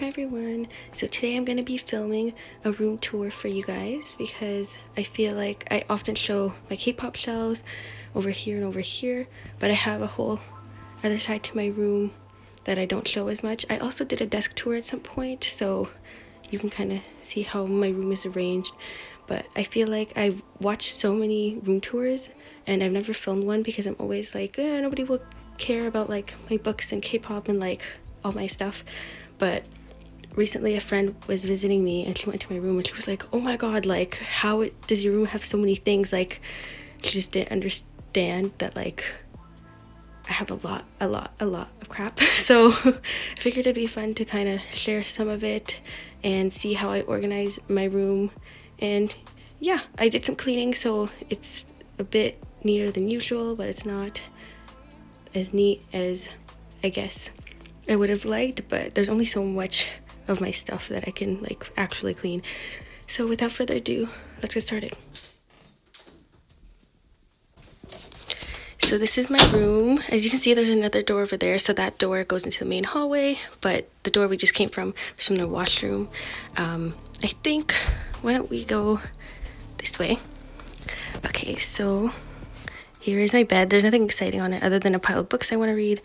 Hi everyone, so today I'm going to be filming a room tour for you guys because I feel like I often show my K-pop shelves over here and over here, but I have a whole other side to my room that I don't show as much. I also did a desk tour at some point, so you can kind of see how my room is arranged, but I feel like I've watched so many room tours and I've never filmed one because I'm always like, nobody will care about like my books and K-pop and like all my stuff. But recently a friend was visiting me and she went to my room and she was like, oh my god, like how does your room have so many things? Like she just didn't understand that like I have a lot of crap. So I figured it'd be fun to kind of share some of it and see how I organize my room. And yeah, I did some cleaning, so it's a bit neater than usual, but it's not as neat as I guess I would have liked, but there's only so much of my stuff that I can like actually clean. So without further ado, let's get started. So this is my room. As you can see, there's another door over there, so that door goes into the main hallway, but the door we just came from was from the washroom. I think, why don't we go this way? Okay, so here is my bed. There's nothing exciting on it other than a pile of books I want to read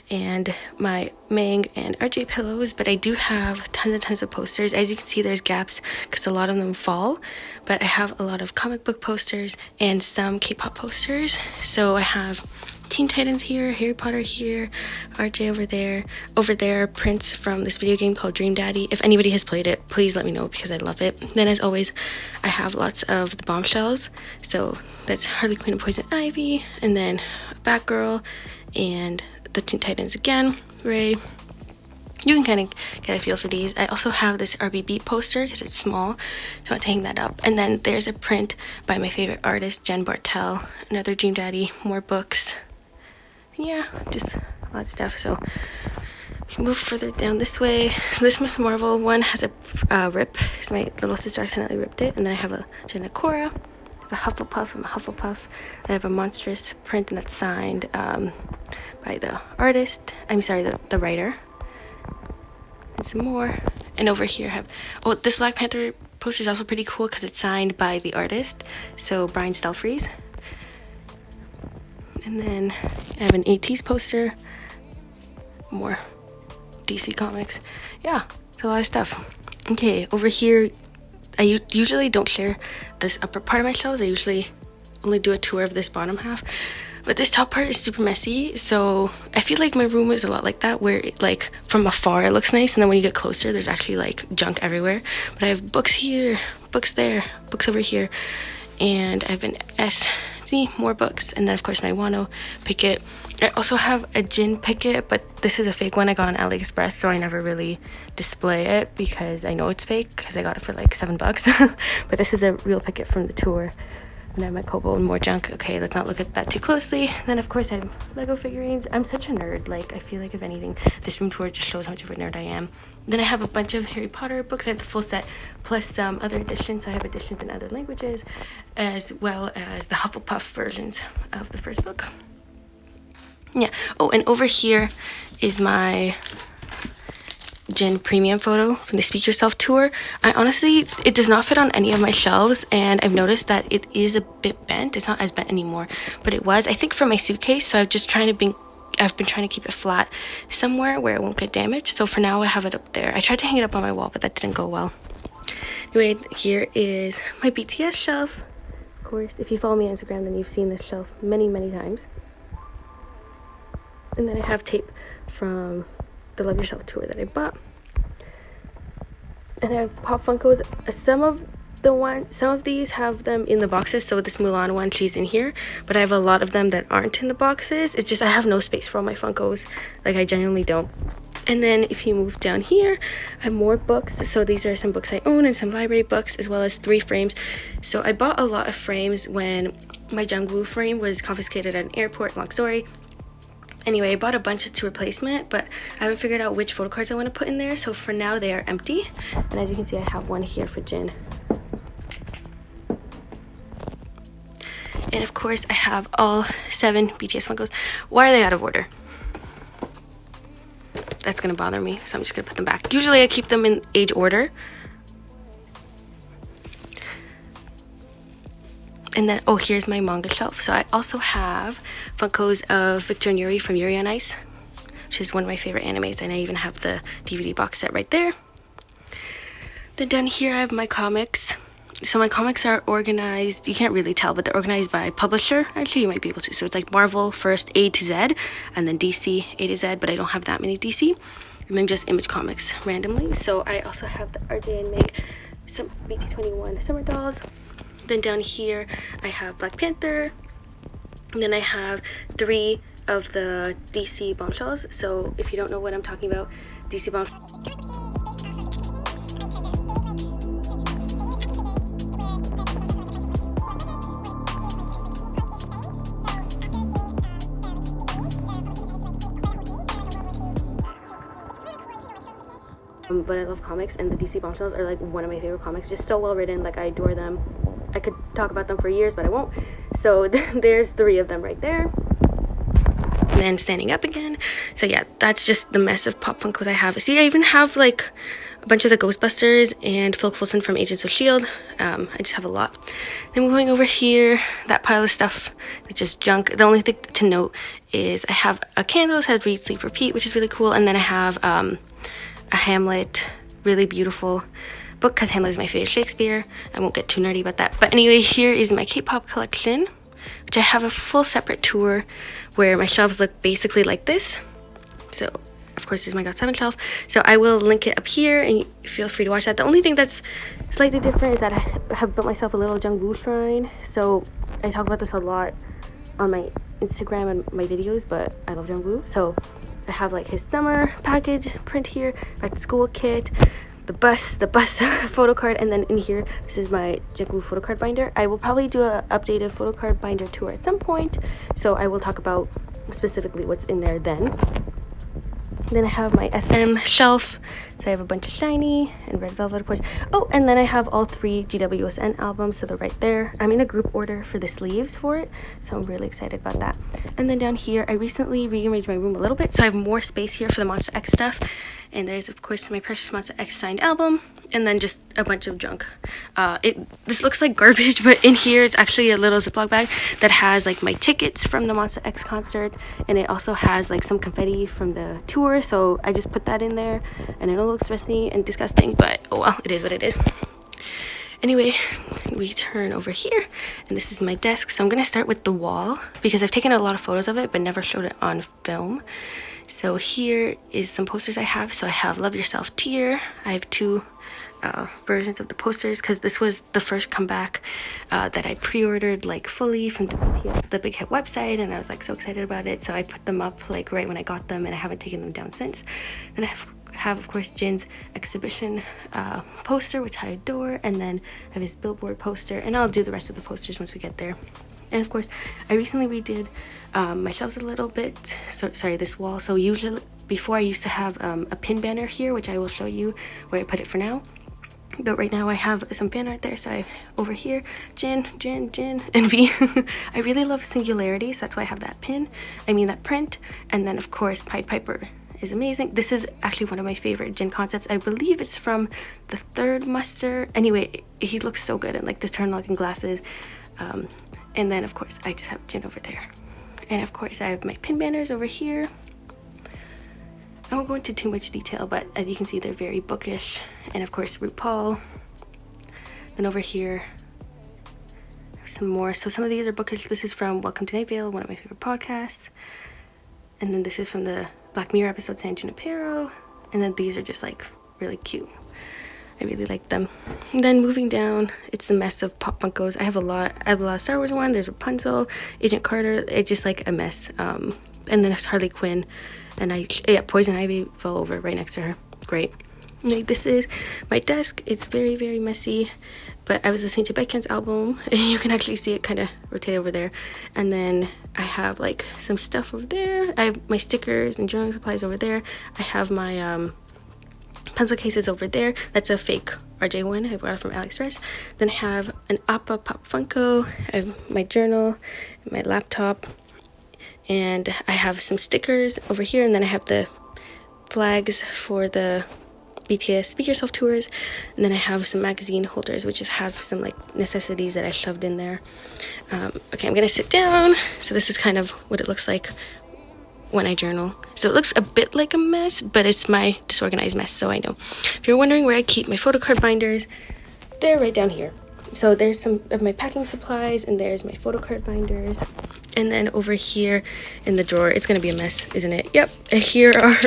and my Mang and RJ pillows, but I do have tons and tons of posters. As you can see, there's gaps because a lot of them fall, but I have a lot of comic book posters and some K-pop posters. So I have Teen Titans here, Harry Potter here, RJ over there, Prince from this video game called Dream Daddy. If anybody has played it, please let me know because I love it. Then as always, I have lots of the Bombshells, so that's Harley Quinn and Poison Ivy, and then Batgirl and the Teen Titans again, Ray. You can kind of get a feel for these. I also have this RBB poster because it's small, so I want to hang that up. And then there's a print by my favorite artist, Jen Bartel, another Dream Daddy, more books. Yeah, just a lot of stuff. So we can move further down this way. So this Miss Marvel one has a rip because my little sister accidentally ripped it. And then I have a Jenna Cora, a Hufflepuff. I'm a Hufflepuff. Then I have a monstrous print, and that's signed by the artist. I'm sorry, the writer. And some more. And over here I have, oh, this Black Panther poster is also pretty cool because it's signed by the artist, so Brian Stelfreeze. And then I have an 80s poster, more DC comics. Yeah, it's a lot of stuff. Okay, over here, I usually don't share this upper part of my shelves. I usually only do a tour of this bottom half. But this top part is super messy, so I feel like my room is a lot like that, where it, like from afar it looks nice, and then when you get closer there's actually like junk everywhere. But I have books here, books there, books over here, and I have an more books, and then of course my Wano Picket. I also have a Jin Picket, but this is a fake one I got on AliExpress, so I never really display it because I know it's fake because I got it for like $7. But this is a real Picket from the tour. And I have my Kobo and more junk. Okay, let's not look at that too closely. And then of course I have Lego figurines. I'm such a nerd. Like, I feel like if anything, this room tour just shows how much of a nerd I am. Then I have a bunch of Harry Potter books. I have the full set plus some other editions. So I have editions in other languages, as well as the Hufflepuff versions of the first book. Yeah. Oh, and over here is my Jin premium photo from the Speak Yourself tour. I honestly, it does not fit on any of my shelves, and I've noticed that it is a bit bent. It's not as bent anymore, but it was, I think, for my suitcase. So I've been trying to keep it flat somewhere where it won't get damaged. So for now I have it up there. I tried to hang it up on my wall, but that didn't go well. Anyway, here is my BTS shelf. Of course, if you follow me on Instagram, then you've seen this shelf many times. And then I have tape from the Love Yourself tour that I bought. And I have Pop Funkos. Some of these have them in the boxes. So this Mulan one, she's in here, but I have a lot of them that aren't in the boxes. It's just I have no space for all my Funkos. Like, I genuinely don't. And then if you move down here, I have more books. So these are some books I own and some library books, as well as 3 frames. So I bought a lot of frames when my Jungwoo frame was confiscated at an airport. Long story. Anyway, I bought a bunch to replacement, but I haven't figured out which photo cards I want to put in there. So for now, they are empty. And as you can see, I have one here for Jin. And of course, I have all 7 BTS Funkos. Why are they out of order? that's gonna bother me, so I'm just gonna put them back. Usually I keep them in age order. And then, oh, here's my manga shelf. So I also have Funkos of Victor and Yuri from Yuri on Ice, which is one of my favorite animes, and I even have the DVD box set right there. Then down here I have my comics. So my comics are organized, you can't really tell, but they're organized by publisher. Actually, you might be able to. So it's like Marvel first, A to Z, and then DC, A to Z, but I don't have that many DC. And then just Image Comics randomly. So I also have the RJ and Meg, some BT21 Summer Dolls. Then down here, I have Black Panther. And then I have 3 of the DC Bombshells. So if you don't know what I'm talking about, DC Bombshells. But I love comics, and the DC Bombshells are like one of my favorite comics. Just so well written, like I adore them. I could talk about them for years, but I won't. So there's 3 of them right there. And then standing up again. So yeah, that's just the mess of Pop Funkos I have. See, I even have like a bunch of the Ghostbusters and Phil Coulson from Agents of S.H.I.E.L.D. I just have a lot. Then going over here, that pile of stuff is just junk. The only thing to note is I have a candle that says Read, Sleep, Repeat, which is really cool. And then I have a Hamlet, really beautiful book, because Hamlet is my favorite Shakespeare. I won't get too nerdy about that. But anyway, here is my Kpop collection, which I have a full separate tour where my shelves look basically like this. So of course, this is my GOT7 shelf. So I will link it up here and feel free to watch that. The only thing that's slightly different is that I have built myself a little Jungwoo shrine. So I talk about this a lot on my Instagram and my videos, but I love Jungwoo. So I have like his summer package print here, back to school kit, the bus photo card, and then in here, this is my Jungwoo photo card binder. I will probably do an updated photo card binder tour at some point, so I will talk about specifically what's in there then. Then I have my SM shelf, so I have a bunch of Shiny and Red Velvet, of course. Oh, and then I have all 3 GWSN albums, so they're right there. I'm in a group order for the sleeves for it, so I'm really excited about that. And then down here, I recently rearranged my room a little bit, so I have more space here for the Monster X stuff. And there's, of course, my Precious Monster X signed album, and then just a bunch of junk. This looks like garbage, but in here it's actually a little Ziploc bag that has like my tickets from the Monster X concert, and it also has like some confetti from the tour, so I just put that in there, and it all looks messy and disgusting, but oh well, it is what it is. Anyway, we turn over here, and this is my desk. So I'm gonna start with the wall because I've taken a lot of photos of it but never showed it on film. So here is some posters I have. So I have Love Yourself Tear. I have 2 versions of the posters because this was the first comeback that I pre-ordered like fully from the Big Hit website, and I was like so excited about it, so I put them up like right when I got them, and I haven't taken them down since. And I have of course Jin's exhibition poster, which I adore, and then I have his Billboard poster, and I'll do the rest of the posters once we get there. And of course, I recently redid my shelves a little bit. So sorry, this wall. So usually before I used to have a pin banner here, which I will show you where I put it for now. But right now I have some fan art there. So I over here, Jin, and V. I really love Singularity, so that's why I have that that print. And then of course Pied Piper is amazing. This is actually one of my favorite Jin concepts. I believe it's from the 3rd muster. Anyway, he looks so good in like this turn-looking glasses. And then of course I just have Jin over there. And of course I have my pin banners over here. I won't go into too much detail, but as you can see, they're very bookish. And of course RuPaul. Then over here, some more. So some of these are bookish. This is from Welcome to Night Vale, one of my favorite podcasts. And then this is from the Black Mirror episode San Junipero. And then these are just like really cute. I really like them. And then moving down, it's a mess of Pop Funkos. I have a lot of Star Wars one. There's Rapunzel, Agent Carter. It's just like a mess. And then there's Harley Quinn, and Poison Ivy fell over right next to her. Great. Like, this is my desk. It's very, very messy, but I was listening to Baekhyun's album, and you can actually see it kind of rotate over there. And then I have like some stuff over there. I have my stickers and journaling supplies over there. I have my pencil cases over there. That's a fake RJ one. I bought it from AliExpress. Then I have an Appa Pop Funko. I have my journal, my laptop, and I have some stickers over here. And then I have the flags for the BTS Speak Yourself tours, and then I have some magazine holders which just have some like necessities that I shoved in there. Okay, I'm gonna sit down. So this is kind of what it looks like when I journal. So it looks a bit like a mess, but it's my disorganized mess, so I know. If you're wondering where I keep my photocard binders, they're right down here. So there's some of my packing supplies, and there's my photocard binders. And then over here in the drawer, it's gonna be a mess, isn't it? Yep. And here are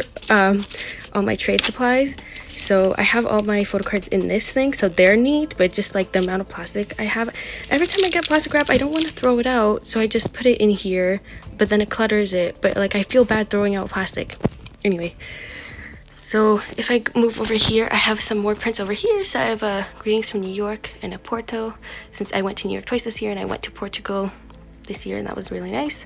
all my trade supplies. So I have all my photocards in this thing, so they're neat, but just like the amount of plastic I have. Every time I get plastic wrap, I don't want to throw it out, so I just put it in here, but then it clutters it. But like I feel bad throwing out plastic. Anyway, so if I move over here, I have some more prints over here. So I have a greetings from New York and a Porto, since I went to New York twice this year, and I went to Portugal this year, and that was really nice.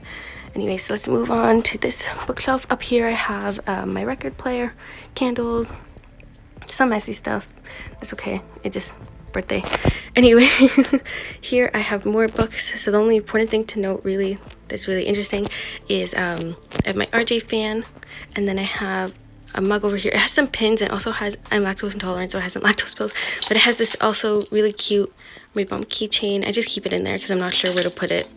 Anyway, so let's move on to this bookshelf. Up here I have my record player, candles, some messy stuff. That's okay, it just birthday. Anyway, here I have more books. So the only important thing to note really that's really interesting is I have my RJ fan, and then I have a mug over here. It has some pins, and also has, I'm lactose intolerant, so it has some lactose pills, but it has this also really cute Raid Bomb keychain. I just keep it in there because I'm not sure where to put it.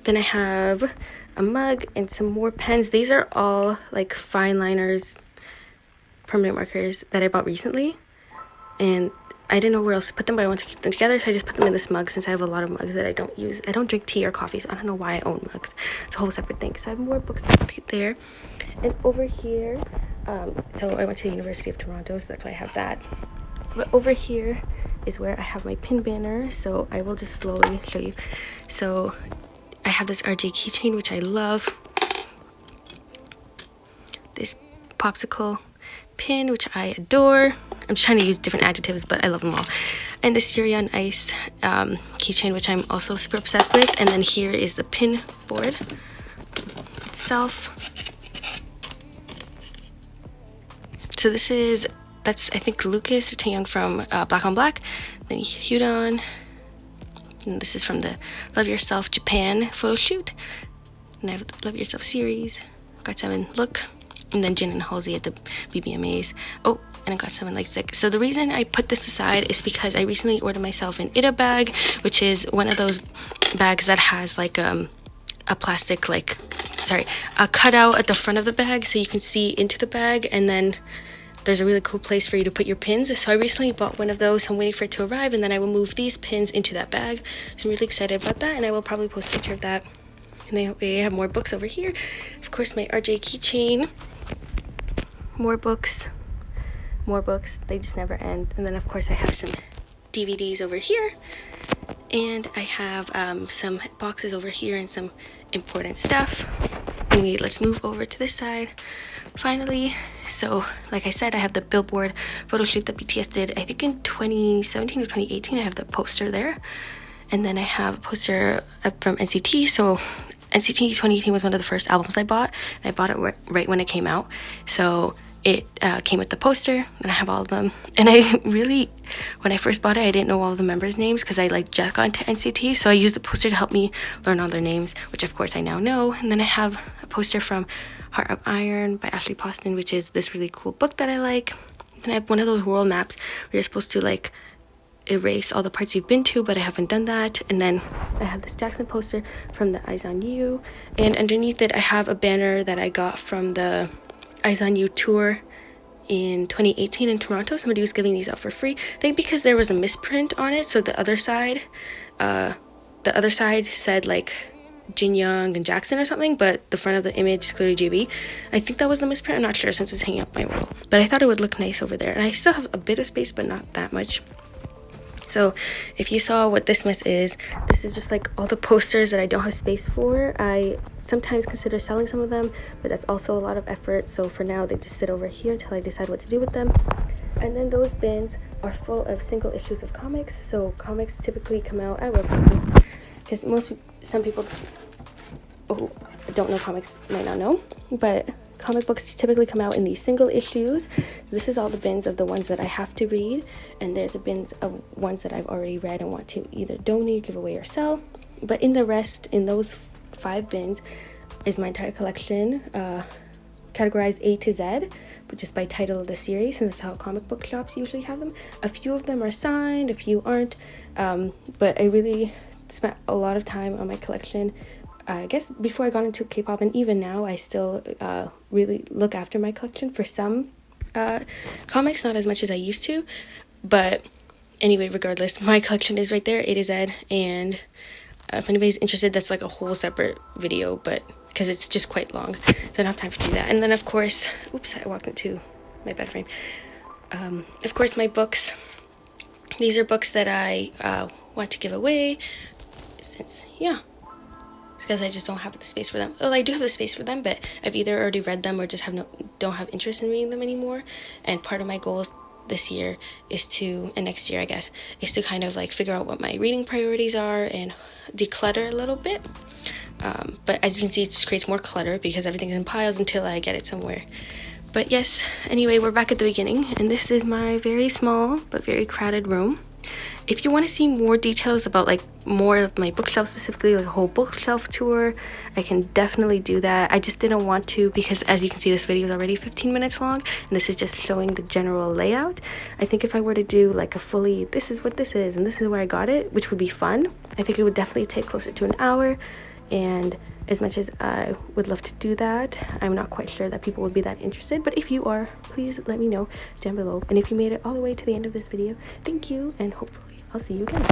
Then I have a mug and some more pens. These are all like fine liners, permanent markers that I bought recently, and I didn't know where else to put them, but I want to keep them together, so I just put them in this mug since I have a lot of mugs that I don't use. I don't drink tea or coffee, so I don't know why I own mugs. It's a whole separate thing. So I have more books there. And over here, so I went to the University of Toronto, so that's why I have that. But over here is where I have my pin banner, so I will just slowly show you. So I have this RJ keychain, which I love. This popsicle pin, which I adore. I'm just trying to use different adjectives, but I love them all. And this Yuri on Ice keychain, which I'm also super obsessed with. And then here is the pin board itself. So this is, that's I think Lucas Taeyong from Black on Black. Then Hyudon. And this is from the Love Yourself Japan photo shoot. And I have the Love Yourself series. Got 7 look. And then Jin and Halsey at the BBMAs. Oh, and I got 7 like sick. So the reason I put this aside is because I recently ordered myself an Ita bag, which is one of those bags that has like a plastic, like, sorry, a cutout at the front of the bag so you can see into the bag, and then there's a really cool place for you to put your pins. So I recently bought one of those. So I'm waiting for it to arrive, and then I will move these pins into that bag. So I'm really excited about that, and I will probably post a picture of that. And they have more books over here. Of course, my RJ keychain. More books. They just never end. And then of course I have some DVDs over here, and I have some boxes over here and some important stuff. Anyway, let's move over to this side finally. So like I said, I have the Billboard photo shoot that BTS did, I think in 2017 or 2018. I have the poster there, and then I have a poster from NCT. So NCT 2018 was one of the first albums I bought, and I bought it right when it came out. So it came with the poster, and I have all of them. And I really, when I first bought it, I didn't know all of the members' names because I like just got into NCT, so I used the poster to help me learn all their names, which of course I now know. And then I have a poster from Heart of Iron by Ashley Poston, which is this really cool book that I like. And I have one of those world maps where you're supposed to like erase all the parts you've been to, but I haven't done that. And then I have this Jackson poster from the Eyes on You, and underneath it I have a banner that I got from the Eyes on You tour in 2018 in Toronto. Somebody was giving these out for free, I think because there was a misprint on it. So the other side said like Jin Young and Jackson or something, but the front of the image is clearly JB. I think that was the misprint. I'm not sure since it's hanging up my wall, but I thought it would look nice over there. And I still have a bit of space, but not that much. So if you saw what this mess is, this is just like all the posters that I don't have space for. I sometimes consider selling some of them, but that's also a lot of effort. So for now, they just sit over here until I decide what to do with them. And then those bins are full of single issues of comics. So comics typically come out, I love them, because some people who don't know comics might not know, but comic books typically come out in these single issues. This is all the bins of the ones that I have to read, and there's a bins of ones that I've already read and want to either donate, give away, or sell. But in the rest, in those 5 bins, is my entire collection, categorized A to Z, but just by title of the series, and that's how comic book shops usually have them. A few of them are signed, a few aren't, but I really spent a lot of time on my collection. I guess before I got into K-pop, and even now I still really look after my collection for some comics, not as much as I used to, but anyway, regardless, my collection is right there, A to Z, and if anybody's interested, that's like a whole separate video, but because it's just quite long, so I don't have time to do that. And then of course, oops, I walked into my bed frame. Of course, my books. These are books that I want to give away, since, yeah, because I just don't have the space for them. Well, I do have the space for them, but I've either already read them or just don't have interest in reading them anymore. And part of my goals this year is to, and next year I guess, is to kind of like figure out what my reading priorities are and declutter a little bit. But as you can see, it just creates more clutter because everything's in piles until I get it somewhere. But yes, anyway, we're back at the beginning, and this is my very small but very crowded room. If you want to see more details about like more of my bookshelf, specifically like a whole bookshelf tour, I can definitely do that. I just didn't want to because, as you can see, this video is already 15 minutes long, and this is just showing the general layout. I think if I were to do like a fully, this is what this is and this is where I got it, which would be fun, I think it would definitely take closer to an hour. And as much as I would love to do that, I'm not quite sure that people would be that interested. But if you are, please let me know down below. And if you made it all the way to the end of this video, thank you, and hopefully I'll see you again.